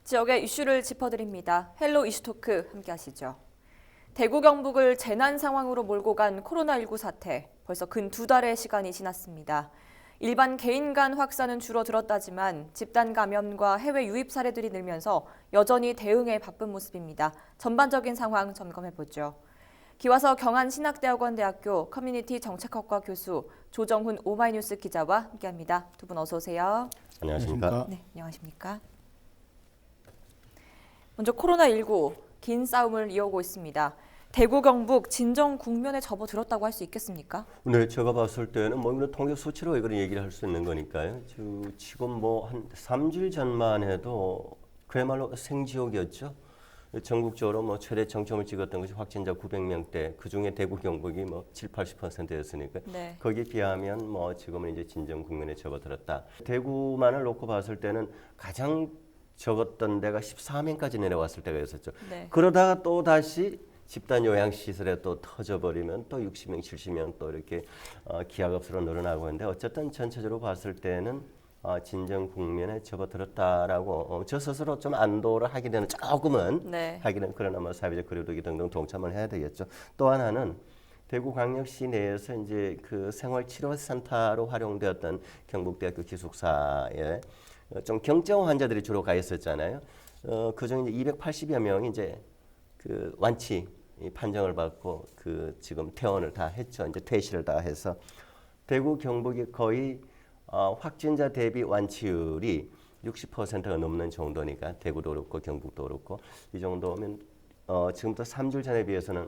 지역의 이슈를 짚어드립니다. 헬로 이슈토크 함께 하시죠. 대구 경북을 재난 상황으로 몰고 간 코로나19 사태. 벌써 근 2달의 시간이 지났습니다. 일반 개인 간 확산은 줄어들었다지만 집단 감염과 해외 유입 사례들이 늘면서 여전히 대응에 바쁜 모습입니다. 전반적인 상황 점검해보죠. 기와서 경안신학대학원대학교 커뮤니티 정책학과 교수 조정훈 오마이뉴스 기자와 함께합니다. 두 분 어서 오세요. 안녕하십니까? 네, 안녕하십니까? 먼저 코로나19 긴 싸움을 이어오고 있습니다. 대구 경북 진정 국면에 접어들었다고 할 수 있겠습니까? 네, 제가 봤을 때는 뭐 이런 통계 수치로 그런 얘기를 할 수 있는 거니까요. 지금 뭐 한 3주일 전만 해도 그야말로 생지옥이었죠. 전국적으로 뭐 최대 정점을 찍었던 것이 확진자 900명대, 그 중에 대구 경북이 뭐 7, 80%였으니까 네. 거기에 비하면 뭐 지금은 이제 진정 국면에 접어들었다. 대구만을 놓고 봤을 때는 가장 적었던 데가 14명까지 내려왔을 때가 있었죠. 네. 그러다가 또 다시 집단 요양시설에 또 터져버리면 또 60명, 70명 또 이렇게 기하급수로 늘어나고 있는데 어쨌든 전체적으로 봤을 때는 진정 국면에 접어들었다라고 저 스스로 좀 안도를 하게 되는 조금은 네. 하기는 그러나 뭐 사회적 거리두기 등등 동참을 해야 되겠죠. 또 하나는 대구광역시 내에서 이제 그 생활치료센터로 활용되었던 경북대학교 기숙사에 좀 경증 환자들이 주로 가 있었잖아요. 그중에 이제 280여 명이 이제 그 완치 판정을 받고 그 지금 퇴원을 다 했죠. 이제 퇴실을 다 해서 대구 경북이 거의 확진자 대비 완치율이 60%가 넘는 정도니까 대구도 그렇고 경북도 그렇고 이 정도면 지금부터 3주 전에 비해서는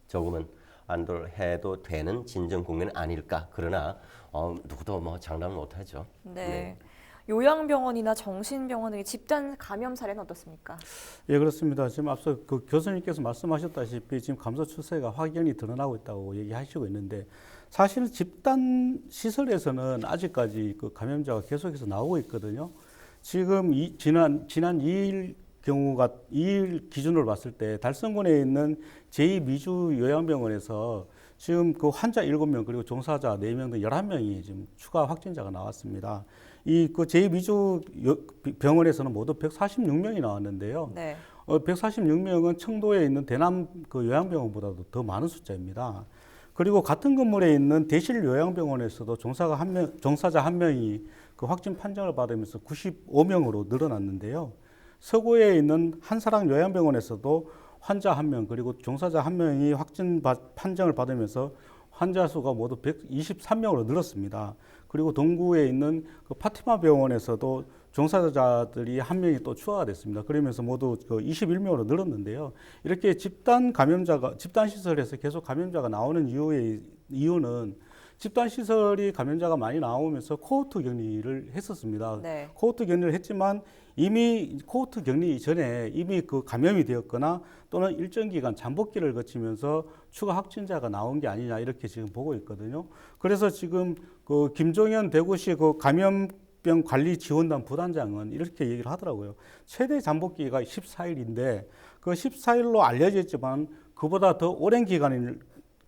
조금은 안도를 해도 되는 진정 국면은 아닐까. 그러나 누구도 뭐 장담을 못하죠. 네. 요양병원이나 정신병원의 집단 감염 사례는 어떻습니까? 예, 그렇습니다. 지금 앞서 그 교수님께서 말씀하셨다시피 지금 감소 추세가 확연히 드러나고 있다고 얘기하시고 있는데 사실은 집단 시설에서는 아직까지 그 감염자가 계속해서 나오고 있거든요. 지금 지난 2일 경우가 2일 기준으로 봤을 때 달성군에 있는 제2미주 요양병원에서 지금 그 환자 7명 그리고 종사자 4명 등 11명이 지금 추가 확진자가 나왔습니다. 이 그 제2미주 병원에서는 모두 146명이 나왔는데요. 네. 146명은 청도에 있는 대남 그 요양병원보다도 더 많은 숫자입니다. 그리고 같은 건물에 있는 대실 요양병원에서도 종사자 한 명이 그 확진 판정을 받으면서 95명으로 늘어났는데요. 서구에 있는 한사랑 요양병원에서도 환자 1명 그리고 종사자 1명이 확진 판정을 받으면서 환자 수가 모두 123명으로 늘었습니다. 그리고 동구에 있는 그 파티마 병원에서도 종사자들이 1명이 또 추가가 됐습니다. 그러면서 모두 그 21명으로 늘었는데요. 이렇게 집단 시설에서 계속 감염자가 나오는 이유는 집단 시설이 감염자가 많이 나오면서 코호트 격리를 했었습니다. 네. 코호트 격리를 했지만 이미 코호트 격리 전에 이미 그 감염이 되었거나 또는 일정 기간 잠복기를 거치면서 추가 확진자가 나온 게 아니냐 이렇게 지금 보고 있거든요. 그래서 지금 그 김종현 대구시 그 감염병 관리 지원단 부단장은 이렇게 얘기를 하더라고요. 최대 잠복기가 14일인데 그 14일로 알려져 있지만 그보다 더 오랜 기간을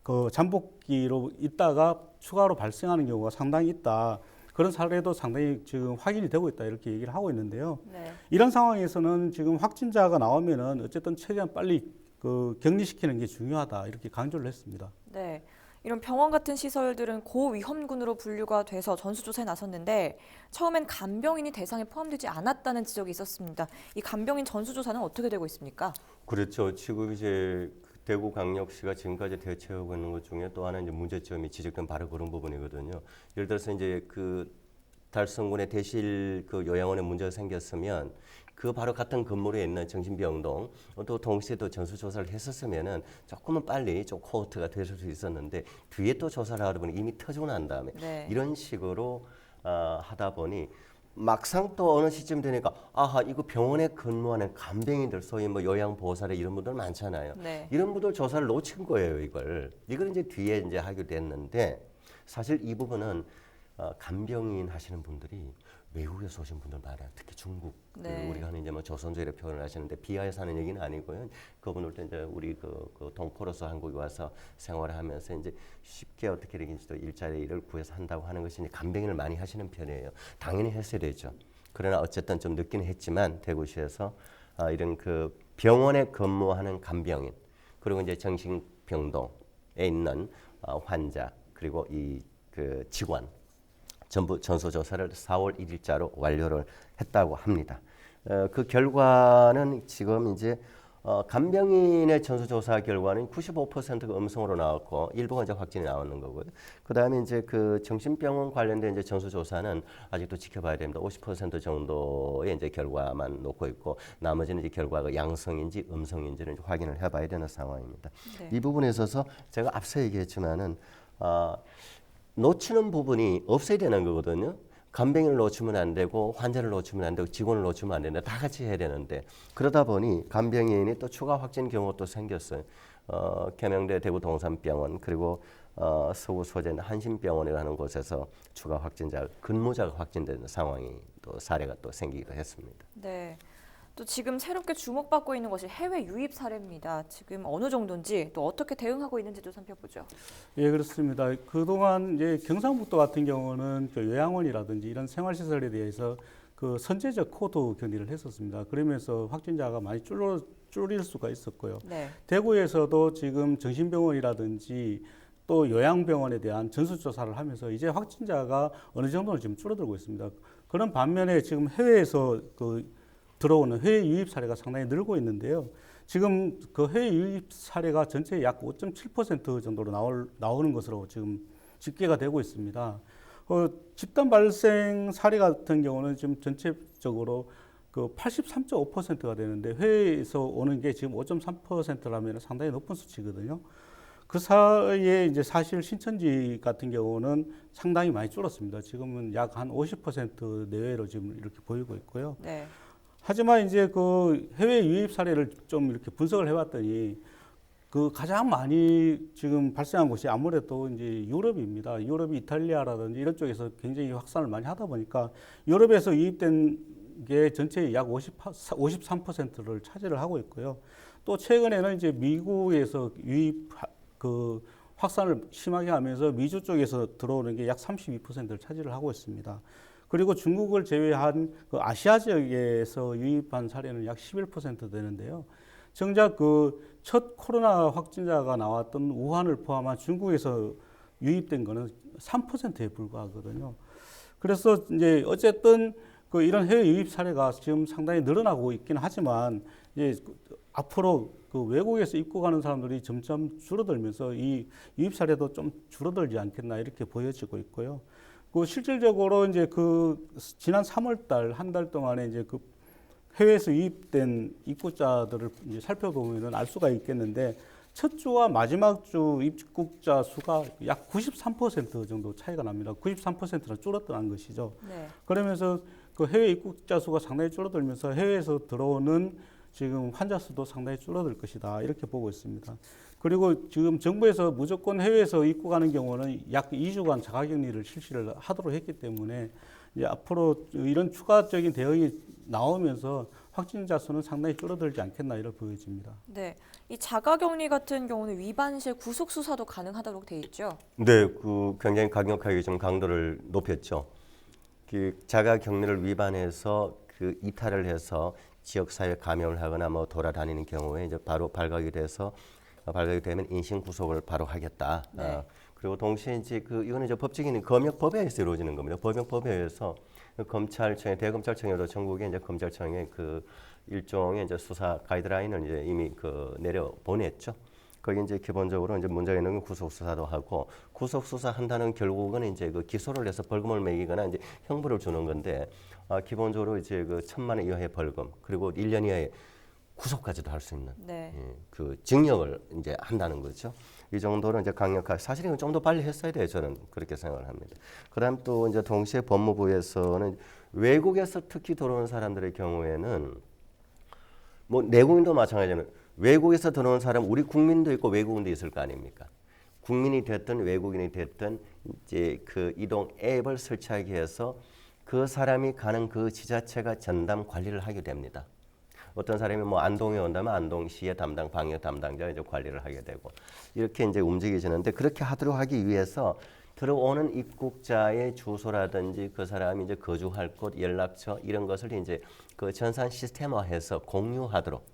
그 잠복기로 있다가 추가로 발생하는 경우가 상당히 있다. 그런 사례도 상당히 지금 확인이 되고 있다 이렇게 얘기를 하고 있는데요. 네. 이런 상황에서는 지금 확진자가 나오면은 어쨌든 최대한 빨리 그 격리시키는 게 중요하다 이렇게 강조를 했습니다. 네. 이런 병원 같은 시설들은 고위험군으로 분류가 돼서 전수조사에 나섰는데 처음엔 간병인이 대상에 포함되지 않았다는 지적이 있었습니다. 이 간병인 전수조사는 어떻게 되고 있습니까? 그렇죠. 지금 이제 대구광역시가 지금까지 대처하고 있는 것 중에 또 하나 이제 문제점이 지적된 바로 그런 부분이거든요. 예를 들어서 이제 그 달성군의 대실 그 요양원에 문제가 생겼으면 그 바로 같은 건물에 있는 정신병동 또 동시에 또 전수조사를 했었으면은 조금은 빨리 좀 코호트가 됐을 수 있었는데 뒤에 또 조사를 하다 보니 이미 터지고 난 다음에 네. 이런 식으로 하다 보니 막상 또 어느 시점 되니까 아하 이거 병원에 근무하는 간병인들 소위 뭐 요양보호사래 이런 분들 많잖아요. 네. 이런 분들 조사를 놓친 거예요 이걸 이제 뒤에 이제 하게 됐는데 사실 이 부분은 간병인 하시는 분들이 외국에서 오신 분들 많아요. 특히 중국 네. 우리가 하는 이제 뭐 조선족이라 표현을 하시는데 비하에서 하는 얘기는 아니고요. 그분들도 이제 우리 그 동포로서 한국에 와서 생활을 하면서 이제 쉽게 어떻게 이렇게 일자리를 구해서 한다고 하는 것이 이제 간병인을 많이 하시는 편이에요. 당연히 했어야 되죠. 그러나 어쨌든 좀 늦긴 했지만 대구시에서 이런 그 병원에 근무하는 간병인 그리고 이제 정신병동에 있는 환자 그리고 이 그 직원 전부 전수조사를 4월 1일자로 완료를 했다고 합니다. 그 결과는 지금 이제 간병인의 전수조사 결과는 95%가 음성으로 나왔고 일부가 이제 확진이 나오는 거고요. 그다음에 이제 그 정신병원 관련된 이제 전수조사는 아직도 지켜봐야 됩니다. 50% 정도의 이제 결과만 놓고 있고 나머지는 이제 결과가 양성인지 음성인지를 이제 확인을 해봐야 되는 상황입니다. 네. 이 부분에 있어서 제가 앞서 얘기했지만은 놓치는 부분이 없어야 되는 거거든요. 간병인을 놓치면 안 되고 환자를 놓치면 안 되고 직원을 놓치면 안 되는데 다 같이 해야 되는데 그러다 보니 간병인이 또 추가 확진 경우가 또 생겼어요. 계명대 대구동산병원 그리고 서구 소재는 한신병원이라는 곳에서 추가 확진자 근무자가 확진되는 상황이 또 사례가 또 생기기도 했습니다. 네. 또 지금 새롭게 주목받고 있는 것이 해외 유입 사례입니다. 지금 어느 정도인지 또 어떻게 대응하고 있는지도 살펴보죠. 예, 그렇습니다. 그동안 이제 경상북도 같은 경우는 그 요양원이라든지 이런 생활시설에 대해서 그 선제적 코드 격리를 했었습니다. 그러면서 확진자가 많이 줄일 수가 있었고요. 네. 대구에서도 지금 정신병원이라든지 또 요양병원에 대한 전수조사를 하면서 이제 확진자가 어느 정도는 지금 줄어들고 있습니다. 그런 반면에 지금 해외에서 들어오는 해외 유입 사례가 상당히 늘고 있는데요. 지금 그 해외 유입 사례가 전체 약 5.7% 정도로 나오는 것으로 지금 집계가 되고 있습니다. 집단 발생 사례 같은 경우는 지금 전체적으로 그 83.5%가 되는데 해외에서 오는 게 지금 5.3%라면 상당히 높은 수치거든요. 그 사이에 이제 사실 신천지 같은 경우는 상당히 많이 줄었습니다. 지금은 약 한 50% 내외로 지금 이렇게 보이고 있고요. 네. 하지만 이제 그 해외 유입 사례를 좀 이렇게 분석을 해봤더니 그 가장 많이 지금 발생한 곳이 아무래도 이제 유럽입니다. 유럽이 이탈리아라든지 이런 쪽에서 굉장히 확산을 많이 하다 보니까 유럽에서 유입된 게 전체의 약 53%를 차지를 하고 있고요. 또 최근에는 이제 미국에서 유입 그 확산을 심하게 하면서 미주 쪽에서 들어오는 게 약 32%를 차지를 하고 있습니다. 그리고 중국을 제외한 그 아시아 지역에서 유입한 사례는 약 11% 되는데요. 정작 그 첫 코로나 확진자가 나왔던 우한을 포함한 중국에서 유입된 거는 3%에 불과하거든요. 그래서 이제 어쨌든 그 이런 해외 유입 사례가 지금 상당히 늘어나고 있긴 하지만 이제 앞으로 그 외국에서 입국하는 사람들이 점점 줄어들면서 이 유입 사례도 좀 줄어들지 않겠나 이렇게 보여지고 있고요. 그 실질적으로 이제 그 지난 3월달 한 달 동안에 이제 그 해외에서 유입된 입국자들을 이제 살펴보면은 알 수가 있겠는데 첫 주와 마지막 주 입국자 수가 약 93% 정도 차이가 납니다. 93%나 줄었다는 것이죠. 네. 그러면서 그 해외 입국자 수가 상당히 줄어들면서 해외에서 들어오는 지금 환자 수도 상당히 줄어들 것이다 이렇게 보고 있습니다. 그리고 지금 정부에서 무조건 해외에서 입국하는 경우는 약 2주간 자가격리를 실시를 하도록 했기 때문에 이제 앞으로 이런 추가적인 대응이 나오면서 확진자 수는 상당히 줄어들지 않겠나 이렇게 보여집니다. 네. 이 자가격리 같은 경우는 위반 시 구속 수사도 가능하다고 돼 있죠. 네, 그 굉장히 강력하게 좀 강도를 높였죠. 그 자가격리를 위반해서 그 이탈을 해서 지역사회 감염을 하거나 뭐 돌아다니는 경우에 이제 바로 발각이 되면 인신 구속을 바로 하겠다. 네. 그리고 동시에 이제 이거는 이제 법적인 검역법에서 이루어지는 겁니다. 법역법에 의해서 검찰청에 대검찰청에도 전국에 이제 검찰청에 그 일종의 이제 수사 가이드라인을 이제 이미 내려 보냈죠. 거기 이제 기본적으로 이제 문제가 있는 건 구속 수사도 하고 구속 수사 한다는 결국은 이제 그 기소를 해서 벌금을 매기거나 이제 형벌을 주는 건데 기본적으로 이제 그 1,000만 원 이하의 벌금 그리고 1년 이하의 구속까지도 할 수 있는 네. 그 징역을 이제 한다는 거죠. 이 정도는 이제 강력하게 사실은 좀 더 빨리 했어야 돼요. 저는 그렇게 생각을 합니다. 그다음 또 이제 동시에 법무부에서는 외국에서 특히 들어온 사람들의 경우에는 뭐 내국인도 마찬가지로 외국에서 들어온 사람 우리 국민도 있고 외국인도 있을 거 아닙니까? 국민이 됐든 외국인이 됐든 이제 그 이동 앱을 설치하기 위해서 그 사람이 가는 그 지자체가 전담 관리를 하게 됩니다. 어떤 사람이 뭐 안동에 온다면 안동시의 담당 방역 담당자가 이제 관리를 하게 되고 이렇게 이제 움직이시는데 그렇게 하도록 하기 위해서 들어오는 입국자의 주소라든지 그 사람이 이제 거주할 곳, 연락처 이런 것을 이제 그 전산 시스템화해서 공유하도록.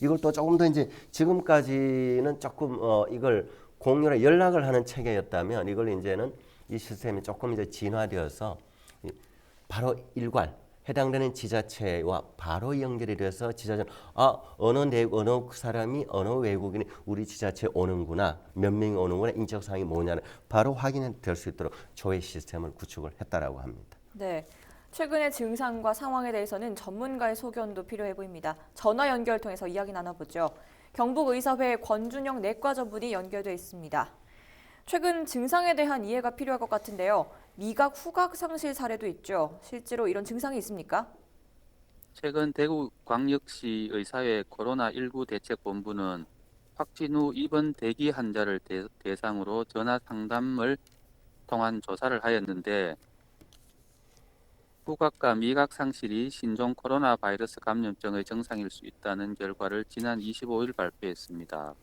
이걸 또 조금 더 이제 지금까지는 조금 이걸 공유나 연락을 하는 체계였다면 이걸 이제는 이 시스템이 조금 이제 진화되어서 바로 일괄 해당되는 지자체와 바로 연결이 돼서 지자체는 어느 사람이 어느 외국인이 우리 지자체에 오는구나, 몇 명이 오는구나, 인적 사항이 뭐냐를 바로 확인이 될 수 있도록 조회 시스템을 구축을 했다라고 합니다. 네. 최근의 증상과 상황에 대해서는 전문가의 소견도 필요해 보입니다. 전화 연결 통해서 이야기 나눠보죠. 경북의사회 권준영 내과 전문의 연결돼 있습니다. 최근 증상에 대한 이해가 필요할 것 같은데요. 미각, 후각 상실 사례도 있죠. 실제로 이런 증상이 있습니까? 최근 대구광역시 의사회 코로나19 대책본부는 확진 후 입원 대기 환자를 대상으로 전화 상담을 통한 조사를 하였는데 후각과 미각 상실이 신종 코로나 바이러스 감염증의 증상일 수 있다는 결과를 지난 25일 발표했습니다.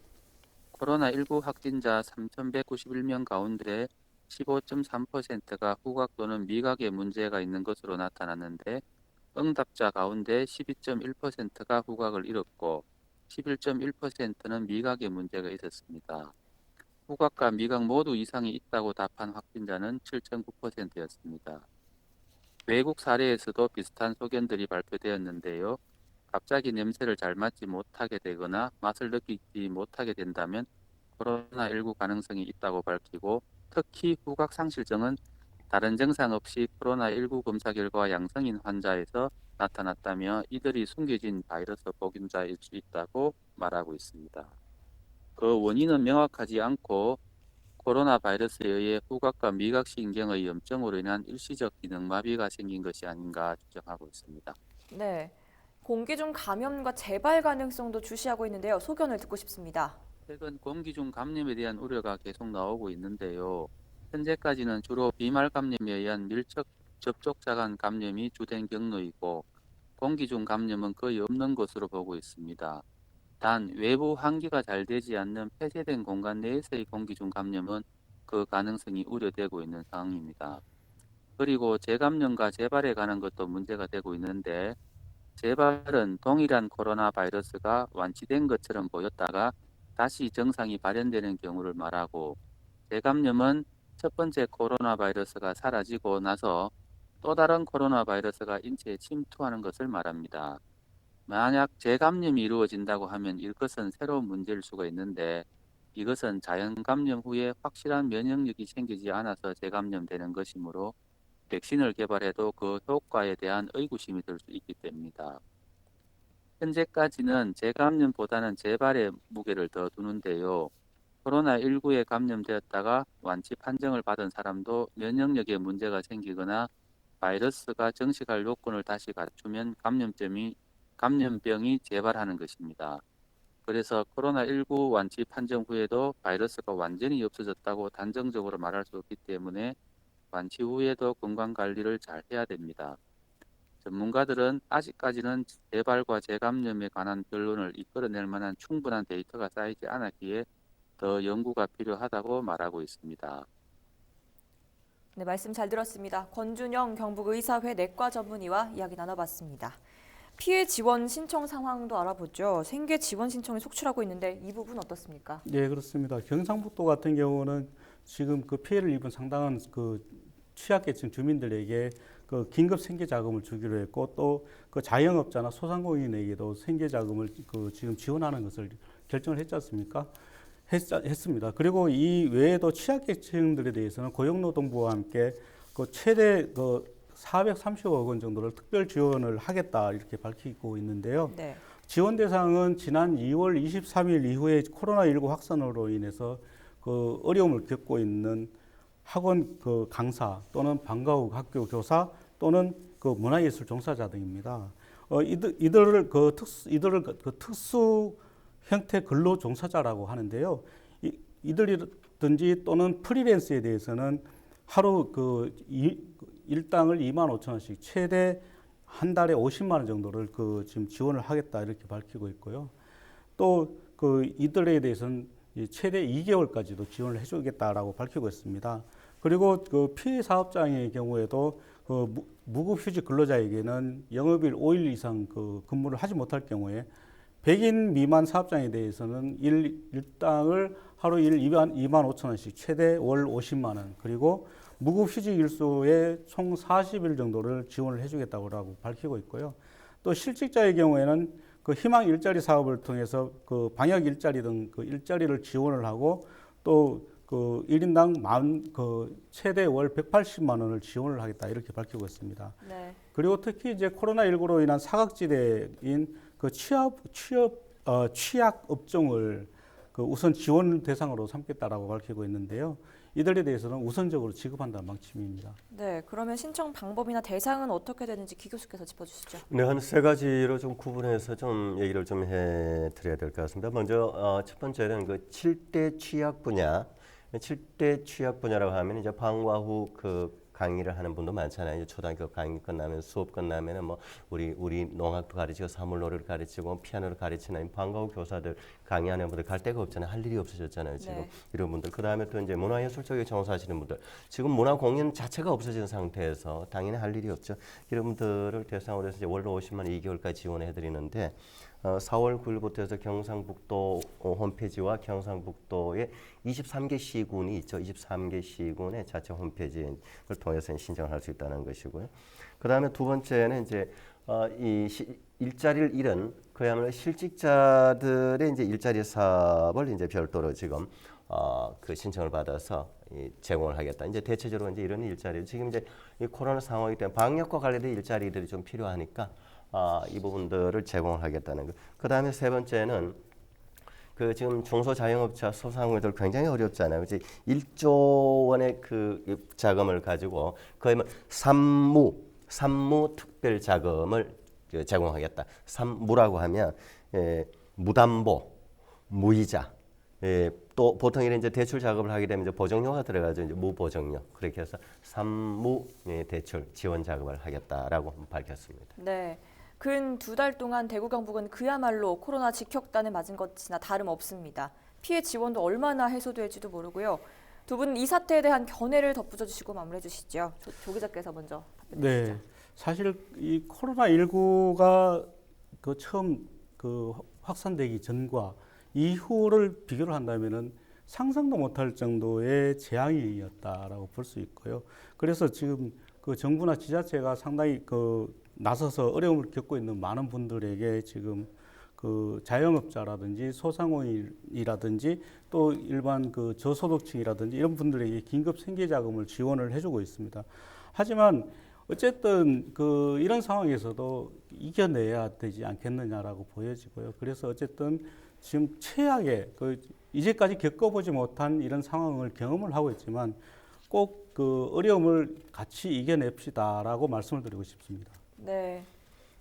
코로나19 확진자 3,191명 가운데 15.3%가 후각 또는 미각에 문제가 있는 것으로 나타났는데 응답자 가운데 12.1%가 후각을 잃었고 11.1%는 미각에 문제가 있었습니다. 후각과 미각 모두 이상이 있다고 답한 확진자는 7.9%였습니다. 외국 사례에서도 비슷한 소견들이 발표되었는데요. 갑자기 냄새를 잘 맡지 못하게 되거나 맛을 느끼지 못하게 된다면 코로나19 가능성이 있다고 밝히고 특히 후각 상실증은 다른 증상 없이 코로나19 검사 결과 양성인 환자에서 나타났다며 이들이 숨겨진 바이러스 보균자일 수 있다고 말하고 있습니다. 그 원인은 명확하지 않고 코로나 바이러스에 의해 후각과 미각신경의 염증으로 인한 일시적 기능 마비가 생긴 것이 아닌가 추정하고 있습니다. 네. 공기 중 감염과 재발 가능성도 주시하고 있는데요. 소견을 듣고 싶습니다. 최근 공기 중 감염에 대한 우려가 계속 나오고 있는데요. 현재까지는 주로 비말 감염에 의한 밀접 접촉자 간 감염이 주된 경로이고 공기 중 감염은 거의 없는 것으로 보고 있습니다. 단 외부 환기가 잘 되지 않는 폐쇄된 공간 내에서의 공기 중 감염은 그 가능성이 우려되고 있는 상황입니다. 그리고 재감염과 재발에 관한 것도 문제가 되고 있는데 재발은 동일한 코로나 바이러스가 완치된 것처럼 보였다가 다시 증상이 발현되는 경우를 말하고 재감염은 첫 번째 코로나 바이러스가 사라지고 나서 또 다른 코로나 바이러스가 인체에 침투하는 것을 말합니다. 만약 재감염이 이루어진다고 하면 이것은 새로운 문제일 수가 있는데 이것은 자연 감염 후에 확실한 면역력이 생기지 않아서 재감염되는 것이므로 백신을 개발해도 그 효과에 대한 의구심이 들 수 있기 때문입니다. 현재까지는 재감염보다는 재발에 무게를 더 두는데요. 코로나19에 감염되었다가 완치 판정을 받은 사람도 면역력에 문제가 생기거나 바이러스가 정식할 요건을 다시 갖추면 감염병이 재발하는 것입니다. 그래서 코로나19 완치 판정 후에도 바이러스가 완전히 없어졌다고 단정적으로 말할 수 없기 때문에 완치 후에도 건강관리를 잘 해야 됩니다. 전문가들은 아직까지는 재발과 재감염에 관한 결론을 이끌어낼 만한 충분한 데이터가 쌓이지 않았기에 더 연구가 필요하다고 말하고 있습니다. 네, 말씀 잘 들었습니다. 권준영 경북의사회 내과 전문의와 이야기 나눠봤습니다. 피해 지원 신청 상황도 알아보죠. 생계 지원 신청이 속출하고 있는데 이 부분 어떻습니까? 네, 그렇습니다. 경상북도 같은 경우는 지금 그 피해를 입은 상당한 그 취약계층 주민들에게 그 긴급 생계 자금을 주기로 했고 또 그 자영업자나 소상공인에게도 생계 자금을 그 지금 지원하는 것을 결정을 했지 않습니까? 했습니다. 그리고 이 외에도 취약계층들에 대해서는 고용노동부와 함께 그 최대 그 430억 원 정도를 특별 지원을 하겠다 이렇게 밝히고 있는데요. 네. 지원 대상은 지난 2월 23일 이후에 코로나19 확산으로 인해서 그 어려움을 겪고 있는 학원 그 강사 또는 방과후 학교 교사 또는 그 문화예술 종사자 등입니다. 이들을 그 특수 형태 근로 종사자라고 하는데요. 이들이든지 또는 프리랜서에 대해서는 하루 그 일당을 25,000원씩 최대 한 달에 50만 원 정도를 그 지금 지원을 하겠다 이렇게 밝히고 있고요. 또 그 이들에 대해서는 최대 2개월까지도 지원을 해주겠다라고 밝히고 있습니다. 그리고 그 피해 사업장의 경우에도 그 무급휴직 근로자에게는 영업일 5일 이상 그 근무를 하지 못할 경우에 100인 미만 사업장에 대해서는 일당을 하루 일 2만 5천 원씩 최대 월 50만 원 그리고 무급휴직 일수의 총 40일 정도를 지원을 해주겠다고 밝히고 있고요. 또 실직자의 경우에는 그 희망 일자리 사업을 통해서 그 방역 일자리 등 그 일자리를 지원을 하고 또 그 1인당 최대 월 180만 원을 지원을 하겠다 이렇게 밝히고 있습니다. 네. 그리고 특히 이제 코로나19로 인한 사각지대인 그 취약 업종을 그 우선 지원 대상으로 삼겠다라고 밝히고 있는데요. 이들에 대해서는 우선적으로 지급한다는 방침입니다. 네, 그러면 신청 방법이나 대상은 어떻게 되는지 기 교수께서 짚어주시죠. 네, 한 세 가지로 좀 구분해서 좀 얘기를 좀 해드려야 될 것 같습니다. 먼저 첫 번째는 그 7대 취약 분야. 7대 취약 분야라고 하면 이제 방과 후 그 강의를 하는 분도 많잖아요. 이제 초등학교 강의 끝나면 수업 끝나면은 뭐 우리 농학도 가르치고 사물놀이를 가르치고 피아노를 가르치는 방과 후 교사들 강의하는 분들 갈 데가 없잖아요. 할 일이 없어졌잖아요. 지금 네. 이런 분들. 그다음에 또 이제 문화예술 쪽에 종사하시는 분들. 지금 문화 공연 자체가 없어진 상태에서 당연히 할 일이 없죠. 이런 분들을 대상으로 해서 이제 월로 50만 원 2개월까지 지원해 드리는데 4월 9일부터 해서 경상북도 홈페이지와 경상북도의 23개 시군이 있죠. 23개 시군의 자체 홈페이지를 통해서 신청을 할 수 있다는 것이고요. 그 다음에 두 번째는 이제 일자리를 잃은 그야말로 실직자들의 이제 일자리 사업을 이제 별도로 지금 그 신청을 받아서 제공을 하겠다. 이제 대체적으로 이제 이런 일자리 지금 이제 이 코로나 상황이기 때문에 방역과 관련된 일자리들이 좀 필요하니까 이 부분들을 제공을 하겠다는 것. 그 다음에 세 번째는 그 지금 중소자영업자 소상공인들 굉장히 어렵잖아요. 그치? 1조 원의 그 자금을 가지고 거의 뭐 산무 특별 자금을 제공하겠다. 산무라고 하면 무담보, 무이자. 또 보통 이런 이제 대출 작업을 하게 되면 이제 보정료가 들어가죠. 이제 무보정료. 그렇게 해서 산무 대출 지원 작업을 하겠다라고 밝혔습니다. 네. 근 2달 동안 대구 경북은 그야말로 코로나 직격탄을 맞은 것이나 다름없습니다. 피해 지원도 얼마나 해소될지도 모르고요. 두 분 이 사태에 대한 견해를 덧붙여 주시고 마무리해 주시죠. 조 기자께서 먼저 답변해 주시죠. 네, 사실 이 코로나19가 그 처음 그 확산되기 전과 이후를 비교를 한다면은 상상도 못할 정도의 재앙이었다라고 볼 수 있고요. 그래서 지금 그 정부나 지자체가 상당히 그 나서서 어려움을 겪고 있는 많은 분들에게 지금 그 자영업자라든지 소상공인이라든지 또 일반 그 저소득층이라든지 이런 분들에게 긴급 생계자금을 지원을 해주고 있습니다. 하지만 어쨌든 그 이런 상황에서도 이겨내야 되지 않겠느냐라고 보여지고요. 그래서 어쨌든 지금 최악의 그 이제까지 겪어보지 못한 이런 상황을 경험을 하고 있지만 꼭 그 어려움을 같이 이겨냅시다라고 말씀을 드리고 싶습니다. 네.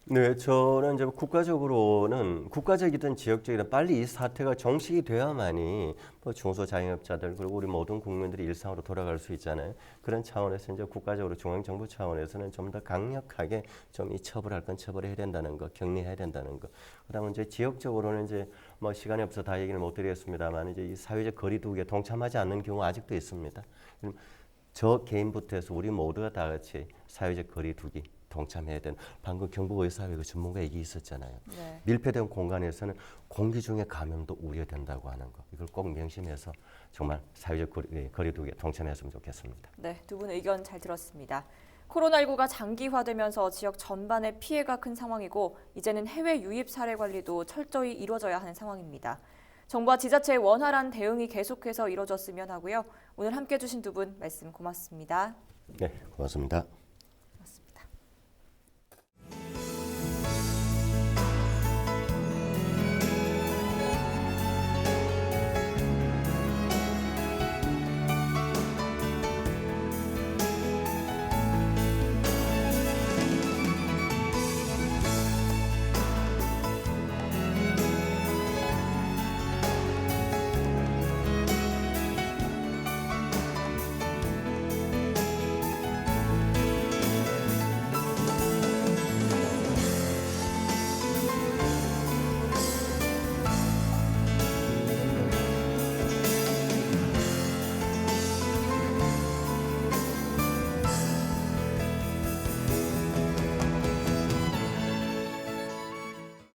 네, 저는 이제 국가적으로는 국가적이든 지역적이든 빨리 이 사태가 종식이 돼야만이 뭐 중소자영업자들 그리고 우리 모든 국민들이 일상으로 돌아갈 수 있잖아요. 그런 차원에서 이제 국가적으로 중앙정부 차원에서는 좀 더 강력하게 좀 이 처벌할 건 처벌해야 된다는 거, 격리해야 된다는 거. 그다음에 이제 지역적으로는 이제 뭐 시간이 없어 다 얘기를 못 드리겠습니다만 이제 이 사회적 거리두기에 동참하지 않는 경우 아직도 있습니다. 저 개인부터 해서 우리 모두가 다 같이 사회적 거리두기 동참해야 되는 방금 경북의사회 그 전문가 얘기 있었잖아요. 네. 밀폐된 공간에서는 공기 중에 감염도 우려된다고 하는 거 이걸 꼭 명심해서 정말 사회적 거리두기에 동참했으면 좋겠습니다. 네, 두 분 의견 잘 들었습니다. 코로나19가 장기화되면서 지역 전반에 피해가 큰 상황이고 이제는 해외 유입 사례 관리도 철저히 이루어져야 하는 상황입니다. 정부와 지자체의 원활한 대응이 계속해서 이루어졌으면 하고요. 오늘 함께해 주신 두 분 말씀 고맙습니다. 네, 고맙습니다.